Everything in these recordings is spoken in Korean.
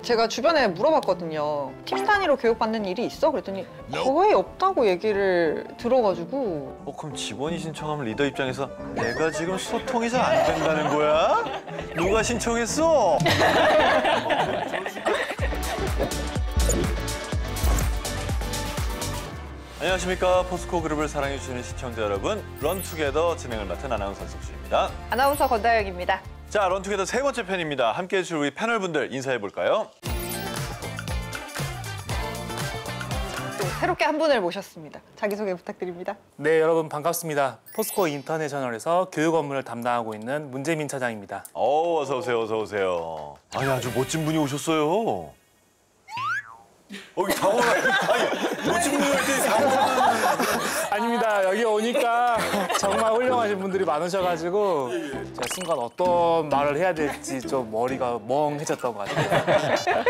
제가 주변에 물어봤거든요. 팀 단위로 교육받는 일이 있어? 그랬더니 거의 없다고 얘기를 들어가지고. 그럼 직원이 신청하면 리더 입장에서 내가 지금 소통이 잘 안 된다는 거야? 누가 신청했어? 안녕하십니까. 포스코 그룹을 사랑해주시는 시청자 여러분. 런투게더 진행을 맡은 아나운서 석수입니다. 아나운서 권다영입니다. 자, 런투게더 세 번째 편입니다. 함께해 주실 우리 패널분들 인사해볼까요? 또 새롭게 한 분을 모셨습니다. 자기소개 부탁드립니다. 네, 여러분 반갑습니다. 포스코 인터내셔널에서 교육 업무를 담당하고 있는 문재민 차장입니다. 어서 오세요, 어서 오세요. 아니, 아주 멋진 분이 오셨어요. 당황하니. 아니, 멋진 분이 올 때 당황하는. 아닙니다. 여기 오니까 정말 훌륭하신 분들이 많으셔가지고 제가 순간 어떤 말을 해야 될지 좀 머리가 멍해졌던 것 같아요.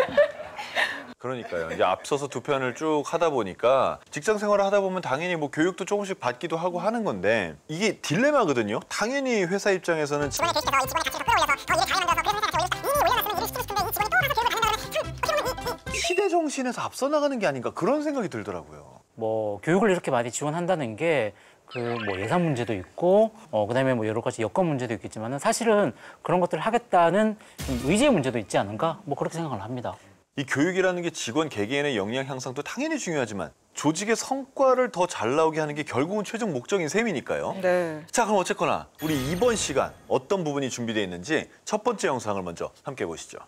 그러니까요. 이제 앞서서 두 편을 쭉 하다 보니까 직장 생활을 하다 보면 당연히 뭐 교육도 조금씩 받기도 하고 하는 건데 이게 딜레마거든요. 당연히 회사 입장에서는 직원이 계시켜서 이 직원의 가치를 끌어올려서 일이 잘 만들어서 그런 회사가 이미 올려놨으면 일을 시키고 싶은데 이 직원이 또 가서 교육을 안 한다면 시대 정신에서 앞서 나가는 게 아닌가 그런 생각이 들더라고요. 뭐 교육을 이렇게 많이 지원한다는 게 그 뭐 예산 문제도 있고 그다음에 뭐 여러 가지 여건 문제도 있겠지만은 사실은 그런 것들을 하겠다는 좀 의지의 문제도 있지 않은가 뭐 그렇게 생각을 합니다. 이 교육이라는 게 직원 개개인의 역량 향상도 당연히 중요하지만 조직의 성과를 더 잘 나오게 하는 게 결국은 최종 목적인 셈이니까요. 네. 자, 그럼 어쨌거나 우리 이번 시간 어떤 부분이 준비되어 있는지 첫 번째 영상을 먼저 함께 보시죠.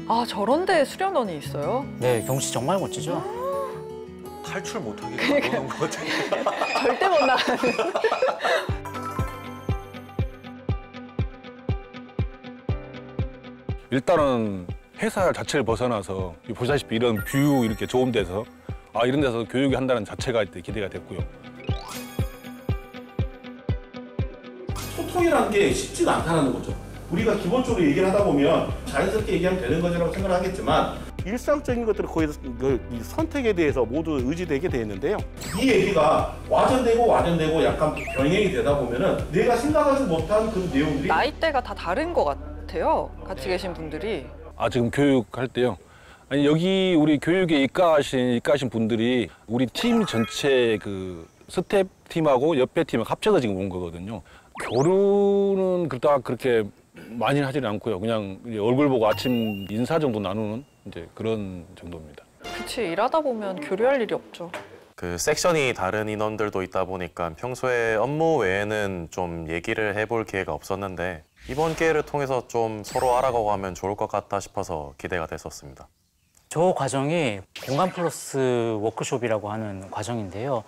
아, 저런 데에 수련원이 있어요? 네, 경씨 정말 멋지죠? 탈출 못하게 막아놓은 것 같아요. 절대 못 나가는. 일단은 회사 자체를 벗어나서 보시다시피 이런 뷰 이렇게 좋은 데서 이런 데서 교육을 한다는 자체가 기대가 됐고요. 소통이라는 게 쉽지가 않다는 거죠. 우리가 기본적으로 얘기를 하다 보면 자연스럽게 얘기하면 되는 거라고 생각을 하겠지만 일상적인 것들을 거의 이 선택에 대해서 모두 의지되게 돼 있는데요. 이 얘기가 와전되고 약간 병행이 되다 보면은 내가 생각하지 못한 그 내용들이 나이대가 다 다른 것 같아요. 같이 계신 분들이. 지금 교육할 때요. 아니 여기 우리 교육에 입가하신 분들이 우리 팀 전체 그 스텝 팀하고 옆에 팀을 합쳐서 지금 온 거거든요. 교류는 그닥 그렇게 많이는 하지는 않고요. 그냥 이제 얼굴 보고 아침 인사 정도 나누는 이제 그런 정도입니다. 그치, 일하다 보면 교류할 일이 없죠. 그 섹션이 다른 인원들도 있다 보니까 평소에 업무 외에는 좀 얘기를 해볼 기회가 없었는데 이번 기회를 통해서 좀 서로 알아가고 하면 좋을 것 같다 싶어서 기대가 됐었습니다. 저 과정이 공간 플러스 워크숍이라고 하는 과정인데요.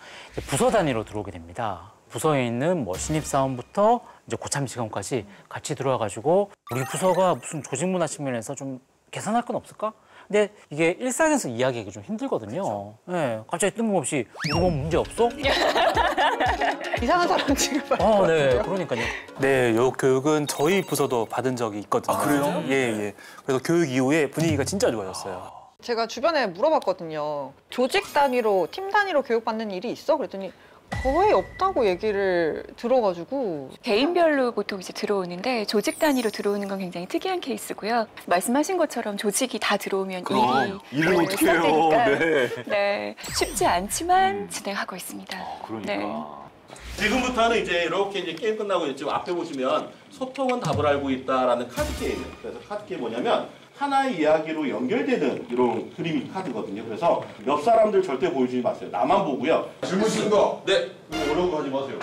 부서 단위로 들어오게 됩니다. 부서에 있는 뭐 신입사원부터 이제 고참 직원까지 같이 들어와가지고 우리 부서가 무슨 조직 문화 측면에서 좀 개선할 건 없을까? 근데 이게 일상에서 이야기하기 좀 힘들거든요. 네, 갑자기 뜬금없이 우리 뭐 문제 없어? 이상한 사람 취급할 것 네, 같아요. 그러니까요. 네, 요 교육은 저희 부서도 받은 적이 있거든요. 그래요? 예. 그래서 교육 이후에 분위기가 진짜 좋아졌어요. 제가 주변에 물어봤거든요. 조직 단위로, 팀 단위로 교육받는 일이 있어? 그랬더니 거의 없다고 얘기를 들어가지고. 개인별로 보통 이제 들어오는데 조직 단위로 들어오는 건 굉장히 특이한 케이스고요. 말씀하신 것처럼 조직이 다 들어오면 일을 어떻게 해요? 시작되니까 네. 네, 쉽지 않지만 진행하고 있습니다. 그러니까. 네. 지금부터는 이제 이렇게 이제 게임 끝나고 지금 앞에 보시면 소통은 답을 알고 있다라는 카드 게임이에요. 그래서 카드 게임 뭐냐면 하나의 이야기로 연결되는 이런 그림이 카드거든요. 그래서 옆 사람들 절대 보여주지 마세요. 나만 보고요. 질문 주는 거. 네. 어려운 거 하지 마세요.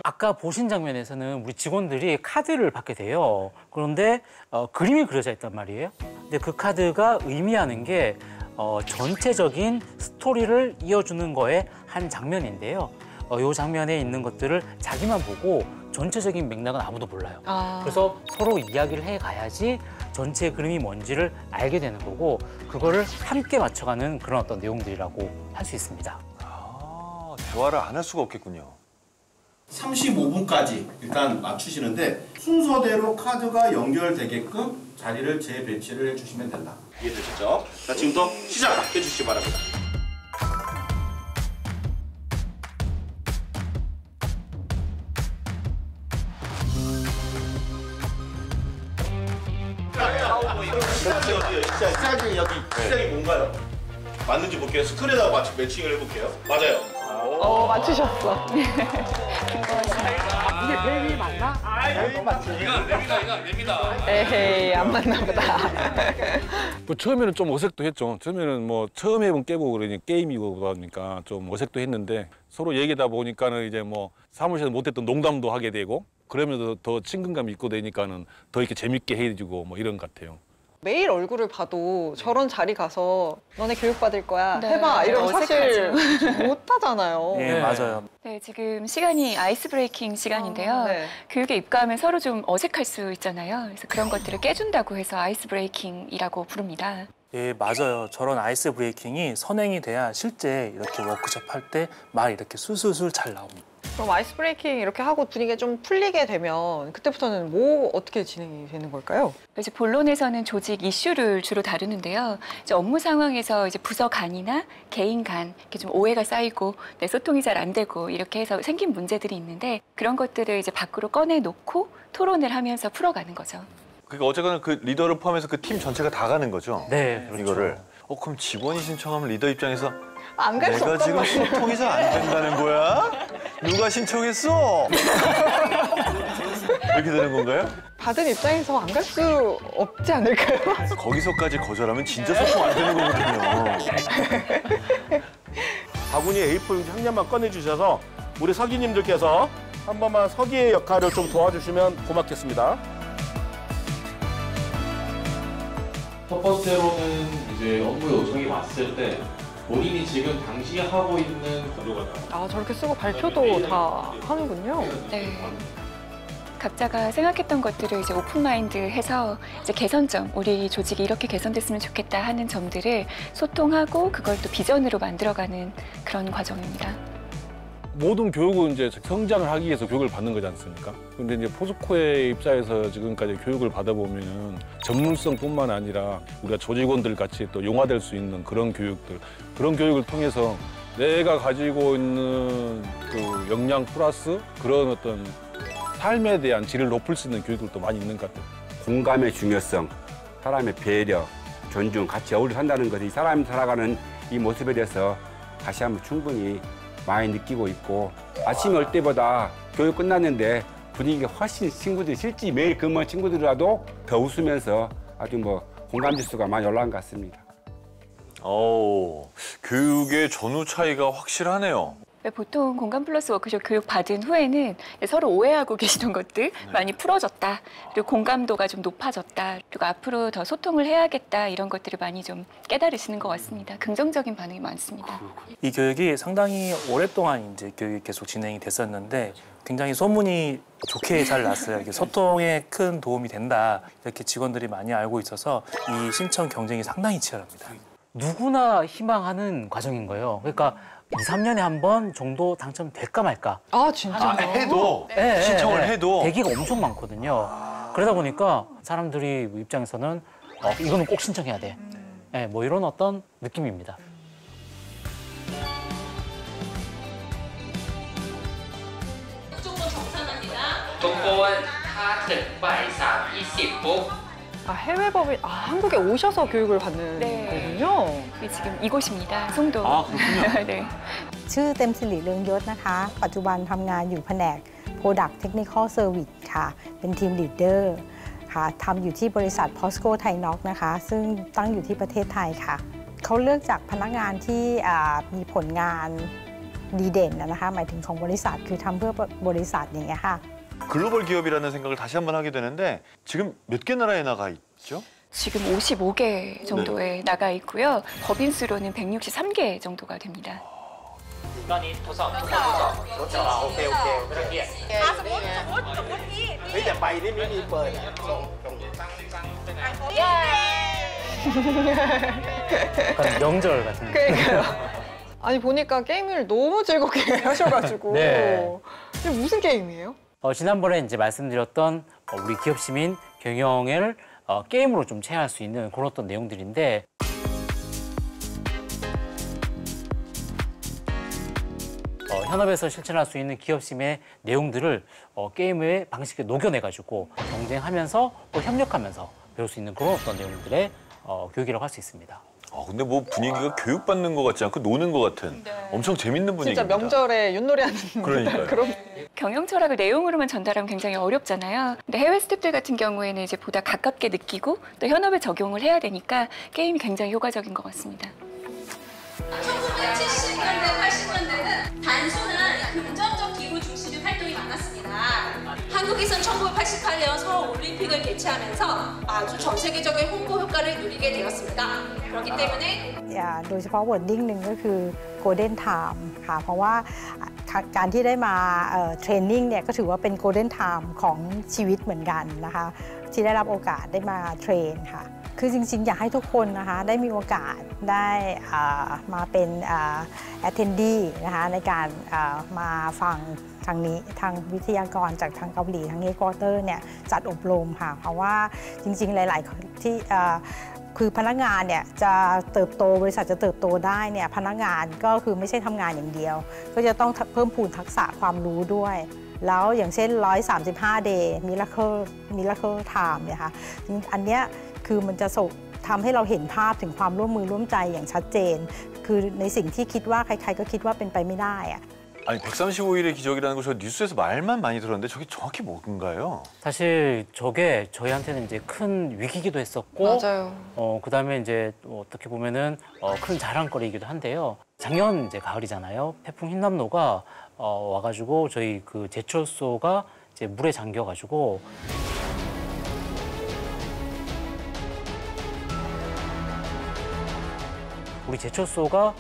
아까 보신 장면에서는 우리 직원들이 카드를 받게 돼요. 그런데 그림이 그려져 있단 말이에요. 근데 그 카드가 의미하는 게 전체적인 스토리를 이어주는 거의 한 장면인데요. 이 장면에 있는 것들을 자기만 보고 전체적인 맥락은 아무도 몰라요. 그래서 서로 이야기를 해가야지 전체 그림이 뭔지를 알게 되는 거고 그거를 함께 맞춰가는 그런 어떤 내용들이라고 할 수 있습니다. 대화를 안 할 수가 없겠군요. 35분까지 일단 맞추시는데 순서대로 카드가 연결되게끔 자리를 재배치를 해주시면 된다. 이해되시죠? 자, 지금부터 시작해 주시기 바랍니다. 시작이 어디예요? 시작이 여기. 시작이 뭔가요? 맞는지 볼게요. 스크린하고 같이 매칭을 해볼게요. 맞아요. 맞추셨어. 에헤이, 안 맞나 보다. 뭐 처음에는 좀 어색도 했죠. 처음에는 뭐 처음 해본 깨보고 그러니 게임이고 그러니까 좀 어색도 했는데 서로 얘기하다 보니까는 이제 뭐 사무실에서 못했던 농담도 하게 되고 그러면서 더 친근감이 있고 되니까는 더 이렇게 재밌게 해주고 뭐 이런 것 같아요. 매일 얼굴을 봐도 저런 자리 가서 너네 교육받을 거야, 네, 해봐 이러면 사실 어색하죠. 못 하잖아요. 예, 맞아요. 네, 지금 시간이 아이스 브레이킹 시간인데요. 네. 교육에 입가하면 서로 좀 어색할 수 있잖아요. 그래서 그런 것들을 깨준다고 해서 아이스 브레이킹이라고 부릅니다. 예, 맞아요. 저런 아이스 브레이킹이 선행이 돼야 실제 이렇게 워크숍 할 때 말 이렇게 술술술 잘 나옵니다. 그럼 아이스 브레이킹 이렇게 하고 분위기가 좀 풀리게 되면 그때부터는 뭐 어떻게 진행이 되는 걸까요? 이제 본론에서는 조직 이슈를 주로 다루는데요. 이제 업무 상황에서 이제 부서 간이나 개인 간 이렇게 좀 오해가 쌓이고 소통이 잘 안 되고 이렇게 해서 생긴 문제들이 있는데 그런 것들을 이제 밖으로 꺼내놓고 토론을 하면서 풀어가는 거죠. 그러니까 어쨌거나 그 리더를 포함해서 그 팀 전체가 다 가는 거죠. 네, 그렇죠. 이거를. 그럼 직원이 신청하면 리더 입장에서 안 갈 수 내가 없단 지금 말이에요. 소통이 잘 안 된다는 거야? 누가 신청했어? 이렇게 되는 건가요? 받은 입장에서 안 갈 수 없지 않을까요? 거기서까지 거절하면 진짜 소통 안 되는 거거든요. 바구니에 A4 용지 한 겹만 꺼내주셔서 우리 서기님들께서 한 번만 서기의 역할을 좀 도와주시면 고맙겠습니다. 첫 번째로는 이제 업무 요청이 왔을 때 본인이 지금 당시 하고 있는 아, 저렇게 쓰고 발표도 다 하는군요. 네. 각자가 생각했던 것들을 이제 오픈마인드 해서 이제 개선점, 우리 조직이 이렇게 개선됐으면 좋겠다 하는 점들을 소통하고 그걸 또 비전으로 만들어가는 그런 과정입니다. 모든 교육은 이제 성장을 하기 위해서 교육을 받는 거지 않습니까? 근데 이제 포스코의 입장에서 지금까지 교육을 받아보면은 전문성뿐만 아니라 우리가 조직원들 같이 또 용화될 수 있는 그런 교육들, 그런 교육을 통해서 내가 가지고 있는 그 역량 플러스 그런 어떤 삶에 대한 질을 높일 수 있는 교육들도 많이 있는 것 같아요. 공감의 중요성, 사람의 배려, 존중, 같이 어울려 산다는 것이 사람이 살아가는 이 모습에 대해서 다시 한번 충분히 많이 느끼고 있고 아침에 올 때보다 교육 끝났는데 분위기가 훨씬 친구들이 실제 매일 근무한 친구들이라도 더 웃으면서 아주 뭐 공감 지수가 많이 올라간 것 같습니다. 교육의 전후 차이가 확실하네요. 보통 공감 플러스 워크숍 교육 받은 후에는 서로 오해하고 계시던 것들 많이 풀어졌다. 그리고 공감도가 좀 높아졌다. 그리고 앞으로 더 소통을 해야겠다. 이런 것들을 많이 좀 깨달으시는 것 같습니다. 긍정적인 반응이 많습니다. 이 교육이 상당히 오랫동안 이제 교육이 계속 진행이 됐었는데 굉장히 소문이 좋게 잘 났어요. 이게 소통에 큰 도움이 된다. 이렇게 직원들이 많이 알고 있어서 이 신청 경쟁이 상당히 치열합니다. 누구나 희망하는 과정인 거예요. 그러니까 2, 3년에 한 번 정도 당첨될까 말까. 아, 진짜요? 해도 네, 신청을 네. 해도 대기가 엄청 많거든요. 그러다 보니까 사람들이 입장에서는 이거는 꼭 신청해야 돼. 네, 뭐 이런 어떤 느낌입니다. 아, 해외 법인, 한국에 오셔서 교육을 받는 네. 거군요. 지금 이곳입니다. 송도. 아, 그렇군요. 네. ชื่อเต็มสิริเรืองยศนะคะ ปัจจุบันทำงานอยู่แผนก Product Technical Service ค่ะ เป็นทีมลีดเดอร์ค่ะทำอยู่ที่บริษัท POSCO Thainog นะคะ ซึ่งตั้งอยู่ที่ประเทศไทยค่ะ เขาเลือกจากพนักงานที่มีผลงานดีเด่นนะคะ หมายถึงของบริษัท คือทำเพื่อบริษัทอย่างเงี้ยค่ะ 글로벌 기업이라는 생각을 다시 한번 하게 되는데 지금 몇 개 나라에 나가 있죠? 지금 55개 정도에 나가 있고요. 법인 수로는 163개 정도가 됩니다. ตอนนี้ทดสอบทุกคนทดสอบโอเคไม่ต้องเครียดสมมติพี่แต่ใบนี่ไม่มีเปิดส่ง약간 명절 같은 느낌. 그러니까요. 아니, 보니까 게임을 너무 즐겁게 하셔가지고. 네. 이게 무슨 게임이에요? 지난번에 이제 말씀드렸던 우리 기업 시민 경영을 게임으로 좀 체험할 수 있는 그런 어떤 내용들인데 현업에서 실천할 수 있는 기업 시민의 내용들을 게임의 방식에 녹여내가지고 경쟁하면서 또 협력하면서 배울 수 있는 그런 어떤 내용들의 교육이라고 할 수 있습니다. 근데 뭐 분위기가 교육받는 것 같지 않고 노는 것 같은 엄청 재밌는 분위기입니다. 진짜 명절에 윷놀이하는 그러니까요. 그런 경영 철학을 내용으로만 전달하면 굉장히 어렵잖아요. 근데 해외 스태프들 같은 경우에는 이제 보다 가깝게 느끼고 또 현업에 적용을 해야 되니까 게임이 굉장히 효과적인 것 같습니다. 1970년대, 80년대는 단순한 긍정적 기후 중심의 활동이 많았습니다. 한국에선 1988년 서울 올림픽을 개최하면서 아주 전 세계적인 홍보 효과를 누리게 되었습니다. 그렇기 때문에 โดยเฉพาะ wording หนึ่งก็คือ golden time ค่ะเพราะว่าการที่ได้มาเทรนนิ่งเนี่ยก็ถือว่าเป็น golden time ของชีวิตเหมือนกันนะคะที่ได้รับโอกาสได้มาเทรนค่ะคือจริงๆอยากให้ทุกคนนะคะได้มีโอกาสได้มาเป็น attendee นะคะในการมาฟังทางนี้ทางวิทยากรจากทางเกาหลีทาง Headquarter เนี่ยจัดอบรมค่ะเพราะว่าจริงๆหลายๆที่คือพนักงานเนี่ยจะเติบโตบริษัทจะเติบโตได้เนี่ยพนักงานก็คือไม่ใช่ทำงานอย่างเดียวก็จะต้องเพิ่มพูนทักษะความรู้ด้วยแล้วอย่างเช่น135 day miracle time เนี่ยค่ะอันเนี้ยคือมันจะทำให้เราเห็นภาพถึงความร่วมมือร่วมใจอย่างชัดเจนคือในสิ่งที่คิดว่าใครๆก็คิดว่าเป็นไปไม่ได้อะ 아니 135일의 기적이라는 거 저 뉴스에서 말만 많이 들었는데 저게 정확히 뭔가요? 사실 저게 저희한테는 이제 큰 위기기도 했었고, 맞아요. 그다음에 이제 어떻게 보면은 큰 자랑거리이기도 한데요. 작년 이제 가을이잖아요. 태풍 흰남노가 와가지고 저희 그 제철소가 이제 물에 잠겨가지고. 우리 제철소가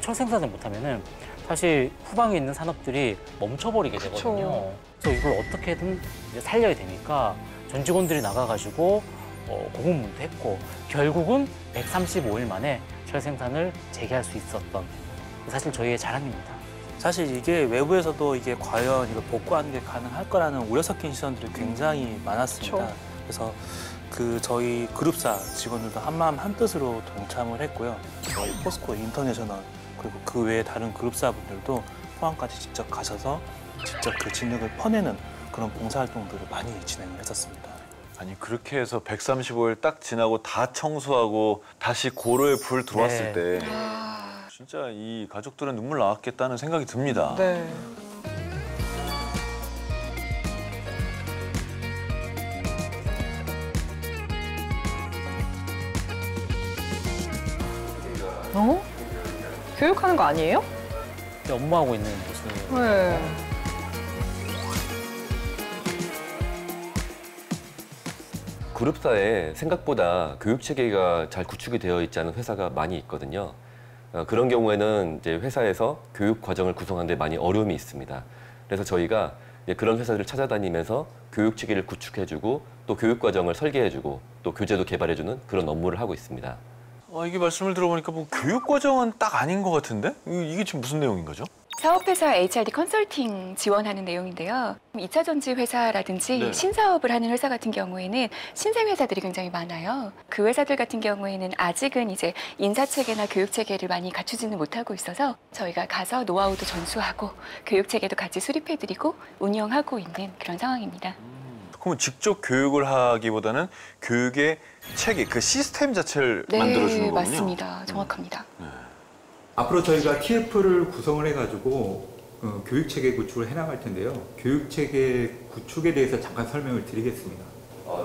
철 생산을 못하면은 사실 후방에 있는 산업들이 멈춰버리게 되거든요. 그래서 이걸 어떻게든 이제 살려야 되니까 전 직원들이 나가가지고 고군분투 했고 결국은 135일 만에 철 생산을 재개할 수 있었던 사실 저희의 자랑입니다. 사실 이게 외부에서도 이게 과연 이걸 복구하는 게 가능할 거라는 우려 섞인 시선들이 굉장히 많았습니다. 그렇죠. 그래서 저희 그룹사 직원들도 한마음 한뜻으로 동참을 했고요. 저희 포스코 인터내셔널 그리고 그 외에 다른 그룹사분들도 포항까지 직접 가셔서 직접 그 진흙을 퍼내는 그런 봉사활동들을 많이 진행을 했었습니다. 아니 그렇게 해서 135일 딱 지나고 다 청소하고 다시 고로에 불 들어왔을 때 진짜 이 가족들은 눈물 나왔겠다는 생각이 듭니다. 네. 교육하는 거 아니에요? 업무하고 있는 모습이에요. 네. 그룹사에 생각보다 교육 체계가 잘 구축이 되어 있지 않은 회사가 많이 있거든요. 그런 경우에는 이제 회사에서 교육 과정을 구성하는 데 많이 어려움이 있습니다. 그래서 저희가 그런 회사들을 찾아다니면서 교육 체계를 구축해주고 또 교육 과정을 설계해주고 또 교재도 개발해주는 그런 업무를 하고 있습니다. 이게 말씀을 들어보니까 뭐 교육 과정은 딱 아닌 것 같은데? 이게 지금 무슨 내용인 거죠? 사업회사 HRD 컨설팅 지원하는 내용인데요. 2차 전지 회사라든지 네. 신사업을 하는 회사 같은 경우에는 신생 회사들이 굉장히 많아요. 그 회사들 같은 경우에는 아직은 이제 인사체계나 교육체계를 많이 갖추지는 못하고 있어서 저희가 가서 노하우도 전수하고 교육체계도 같이 수립해드리고 운영하고 있는 그런 상황입니다. 그럼 직접 교육을 하기보다는 교육의 체계, 그 시스템 자체를 만들어주는 거군요. 맞습니다. 정확합니다. 앞으로 저희가 TF를 구성을 해가지고 교육체계 구축을 해나갈 텐데요. 교육체계 구축에 대해서 잠깐 설명을 드리겠습니다.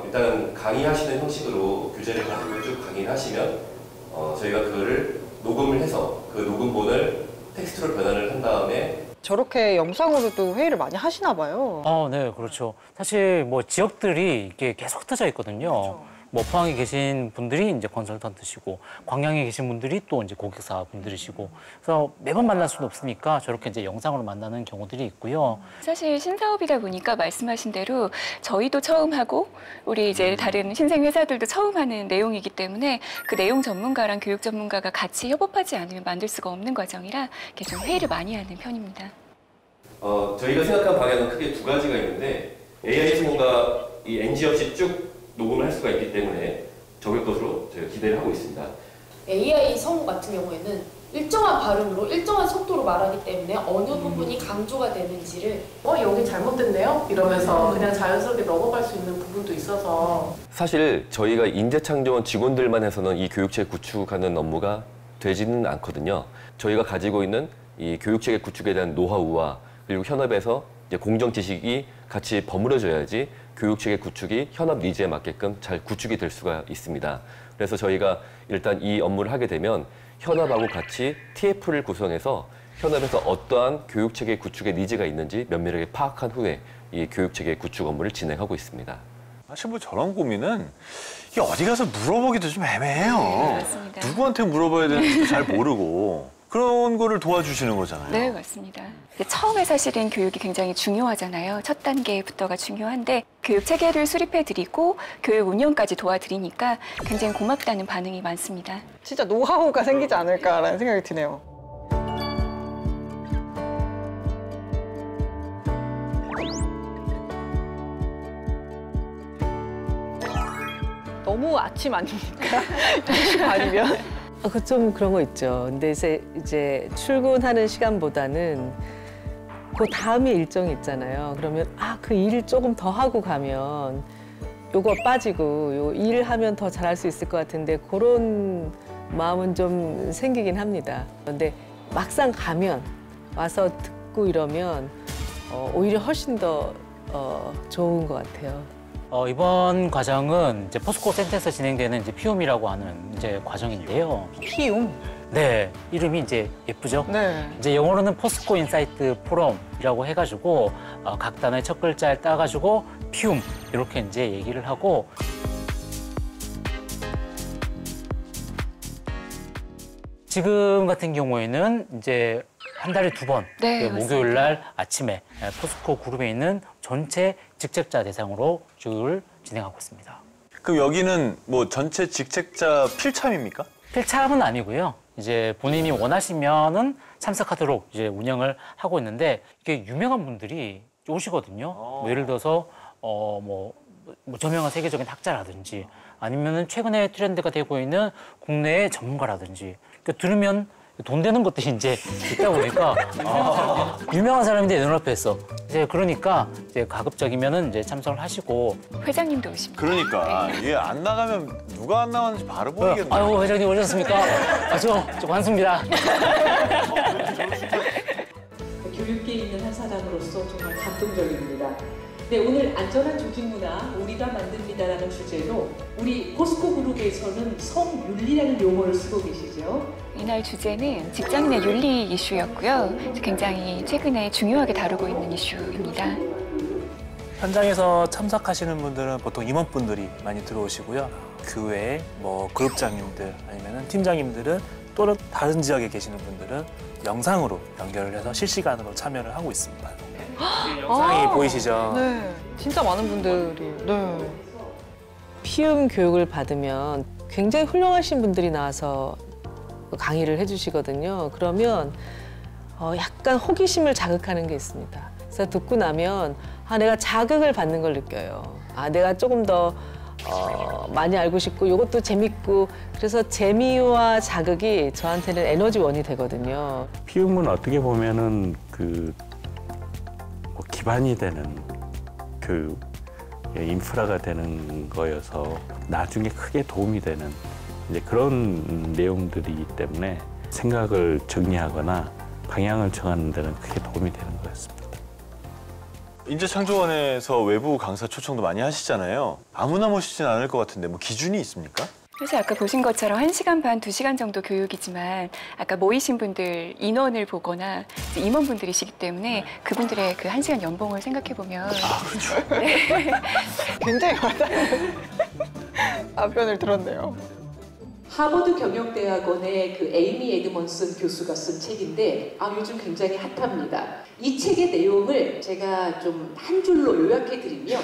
일단 강의하시는 형식으로 교재를 가지고 쭉 강의를 하시면 저희가 그거를 녹음을 해서 그 녹음본을 텍스트로 변환을 한 다음에 저렇게 영상으로도 회의를 많이 하시나 봐요. 네, 그렇죠. 사실 뭐 지역들이 이게 계속 흩어져 있거든요. 그렇죠. 뭐 포항에 계신 분들이 이제 컨설턴트시고 광양에 계신 분들이 또 이제 고객사 분들이시고 그래서 매번 만날 수는 없으니까 저렇게 이제 영상으로 만나는 경우들이 있고요. 사실 신사업이다 보니까 말씀하신 대로 저희도 처음 하고 우리 이제 다른 신생 회사들도 처음 하는 내용이기 때문에 그 내용 전문가랑 교육 전문가가 같이 협업하지 않으면 만들 수가 없는 과정이라 이렇게 좀 회의를 많이 하는 편입니다. 저희가 생각한 방향은 크게 두 가지가 있는데 AI 친구가 이 NG 없이 쭉 녹음을 할 수가 있기 때문에 적을 것으로 저희가 기대를 하고 있습니다. AI 성우 같은 경우에는 일정한 발음으로 일정한 속도로 말하기 때문에 어느 부분이 강조가 되는지를 여기 잘못됐네요? 이러면서 그냥 자연스럽게 넘어갈 수 있는 부분도 있어서 사실 저희가 인재창조원 직원들만 해서는 이 교육체계 구축하는 업무가 되지는 않거든요. 저희가 가지고 있는 이 교육체계 구축에 대한 노하우와 그리고 현업에서 이제 공정 지식이 같이 버무려져야지 교육체계 구축이 현업 니즈에 맞게끔 잘 구축이 될 수가 있습니다. 그래서 저희가 일단 이 업무를 하게 되면 현업하고 같이 TF를 구성해서 현업에서 어떠한 교육체계 구축의 니즈가 있는지 면밀하게 파악한 후에 이 교육체계 구축 업무를 진행하고 있습니다. 사실 뭐 저런 고민은 이게 어디 가서 물어보기도 좀 애매해요. 네, 맞습니다. 누구한테 물어봐야 되는지도 잘 모르고 그런 거를 도와주시는 거잖아요. 네, 맞습니다. 처음에 사실은 교육이 굉장히 중요하잖아요. 첫 단계부터가 중요한데 교육 체계를 수립해드리고 교육 운영까지 도와드리니까 굉장히 고맙다는 반응이 많습니다. 진짜 노하우가 생기지 않을까라는 생각이 드네요. 너무 아침 아닙니까? 10시 반이면? 좀 그런 거 있죠. 근데 이제 출근하는 시간보다는 그 다음에 일정이 있잖아요. 그러면 그 일을 조금 더 하고 가면 요거 빠지고 요 일을 하면 더 잘할 수 있을 것 같은데 그런 마음은 좀 생기긴 합니다. 그런데 막상 가면 와서 듣고 이러면 오히려 훨씬 더 좋은 것 같아요. 이번 과정은 이제 포스코 센터에서 진행되는 이제 피움이라고 하는 이제 과정인데요. 피움? 네, 이름이 이제 예쁘죠? 네. 이제 영어로는 포스코 인사이트 포럼이라고 해가지고 각 단어의 첫 글자를 따가지고 피움 이렇게 이제 얘기를 하고 지금 같은 경우에는 이제 한 달에 2번, 네, 목요일 날 아침에 포스코 그룹에 있는 전체 직책자 대상으로 교육을 진행하고 있습니다. 그럼 여기는 뭐 전체 직책자 필참입니까? 필참은 아니고요. 이제 본인이 원하시면은 참석하도록 이제 운영을 하고 있는데 이게 유명한 분들이 오시거든요. 뭐 예를 들어서 뭐 저명한 세계적인 학자라든지 아니면은 최근에 트렌드가 되고 있는 국내의 전문가라든지 그러니까 들으면 돈 되는 것들이 이제 있다 보니까 유명한 사람인데 내 눈앞에 있어. 이제 그러니까 이제 가급적이면은 이제 참석을 하시고 회장님도 오십니다. 그러니까 이게 안 나가면 누가 안 나가는지 바로 보이겠네. 아유 회장님 오셨습니까? 저 관수입니다. 교육계에 있는 한 사람으로서 정말 감동적입니다. 네, 오늘 안전한 조직 문화 우리가 만듭니다라는 주제로 우리 포스코 그룹에서는 성윤리라는 용어를 쓰고 계시죠? 이날 주제는 직장인의 윤리 이슈였고요. 굉장히 최근에 중요하게 다루고 있는 이슈입니다. 현장에서 참석하시는 분들은 보통 임원분들이 많이 들어오시고요. 교회, 뭐 그룹장님들 아니면 팀장님들은 또는 다른 지역에 계시는 분들은 영상으로 연결을 해서 실시간으로 참여를 하고 있습니다. 영상이 보이시죠? 네, 진짜 많은 분들이. 네. 피움 교육을 받으면 굉장히 훌륭하신 분들이 나와서 강의를 해주시거든요. 그러면 약간 호기심을 자극하는 게 있습니다. 그래서 듣고 나면 내가 자극을 받는 걸 느껴요. 내가 조금 더 많이 알고 싶고 이것도 재밌고 그래서 재미와 자극이 저한테는 에너지원이 되거든요. 피움은 어떻게 보면은 기반이 되는 교육, 인프라가 되는 거여서 나중에 크게 도움이 되는 이제 그런 내용들이기 때문에 생각을 정리하거나 방향을 정하는 데는 크게 도움이 되는 것 같습니다. 인재창조원에서 외부 강사 초청도 많이 하시잖아요. 아무나 모시진 않을 것 같은데 뭐 기준이 있습니까? 그래서 아까 보신 것처럼 1시간 반, 2시간 정도 교육이지만 아까 모이신 분들 인원을 보거나 임원분들이시기 때문에 그분들의 그 1시간 연봉을 생각해보면 그렇죠. 네. 굉장히 와닿는 답변을 들었네요. 하버드 경영대학원의 그 에이미 에드먼슨 교수가 쓴 책인데 요즘 굉장히 핫합니다. 이 책의 내용을 제가 좀 한 줄로 요약해 드리면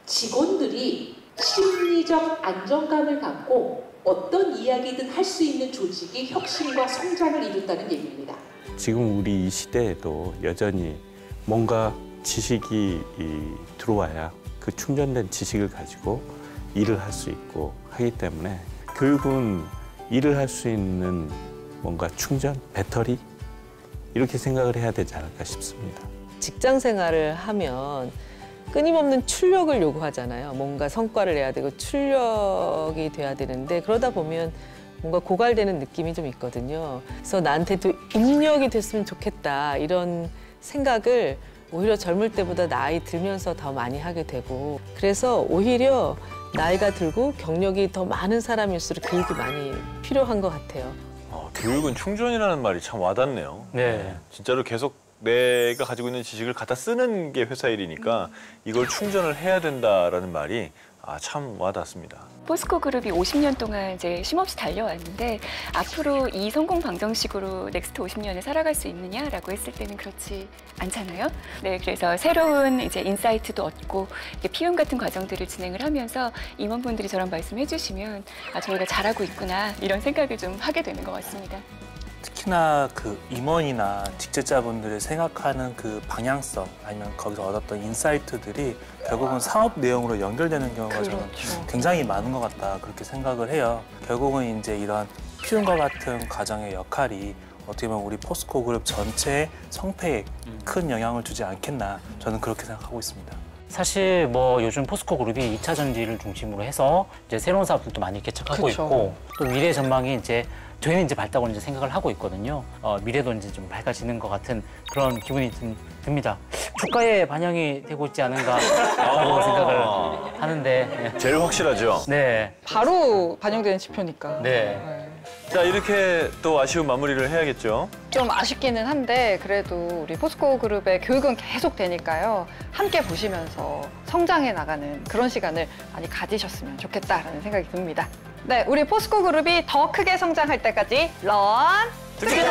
직원들이 심리적 안정감을 갖고 어떤 이야기든 할 수 있는 조직이 혁신과 성장을 이룬다는 얘기입니다. 지금 우리 이 시대에도 여전히 뭔가 지식이 들어와야 그 충전된 지식을 가지고 일을 할 수 있고 하기 때문에 교육은 일을 할 수 있는 뭔가 충전, 배터리 이렇게 생각을 해야 되지 않을까 싶습니다. 직장 생활을 하면 끊임없는 출력을 요구하잖아요. 뭔가 성과를 내야 되고 출력이 돼야 되는데 그러다 보면 뭔가 고갈되는 느낌이 좀 있거든요. 그래서 나한테도 입력이 됐으면 좋겠다 이런 생각을 오히려 젊을 때보다 나이 들면서 더 많이 하게 되고 그래서 오히려 나이가 들고 경력이 더 많은 사람일수록 교육이 많이 필요한 것 같아요. 교육은 충전이라는 말이 참 와닿네요. 네. 진짜로 계속 내가 가지고 있는 지식을 갖다 쓰는 게 회사 일이니까 이걸 충전을 해야 된다라는 말이 참 와닿습니다. 포스코 그룹이 50년 동안 이제 쉼없이 달려왔는데 앞으로 이 성공 방정식으로 넥스트 50년을 살아갈 수 있느냐라고 했을 때는 그렇지 않잖아요. 네, 그래서 새로운 이제 인사이트도 얻고 피움 같은 과정들을 진행을 하면서 임원분들이 저런 말씀해 주시면 저희가 잘하고 있구나 이런 생각을 좀 하게 되는 것 같습니다. 특히나 그 임원이나 직제자분들이 생각하는 그 방향성 아니면 거기서 얻었던 인사이트들이 결국은 사업 내용으로 연결되는 경우가 저는 굉장히 많은 것 같다 그렇게 생각을 해요. 결국은 이제 이런 피움과 같은 과정의 역할이 어떻게 보면 우리 포스코 그룹 전체의 성패에 큰 영향을 주지 않겠나 저는 그렇게 생각하고 있습니다. 사실 뭐 요즘 포스코 그룹이 2차 전지를 중심으로 해서 이제 새로운 사업들도 많이 개척하고 그쵸. 있고 또 미래 전망이 이제 저희는 이제 밝다고 이제 생각을 하고 있거든요. 미래도 이제 좀 밝아지는 것 같은 그런 기분이 좀 듭니다. 주가에 반영이 되고 있지 않은가라고 생각을 하는데 제일 확실하죠. 네. 바로 반영되는 지표니까. 네. 자, 이렇게 또 아쉬운 마무리를 해야겠죠. 좀 아쉽기는 한데 그래도 우리 포스코 그룹의 교육은 계속 되니까요. 함께 보시면서 성장해 나가는 그런 시간을 많이 가지셨으면 좋겠다라는 생각이 듭니다. 네, 우리 포스코 그룹이 더 크게 성장할 때까지 런 투게더!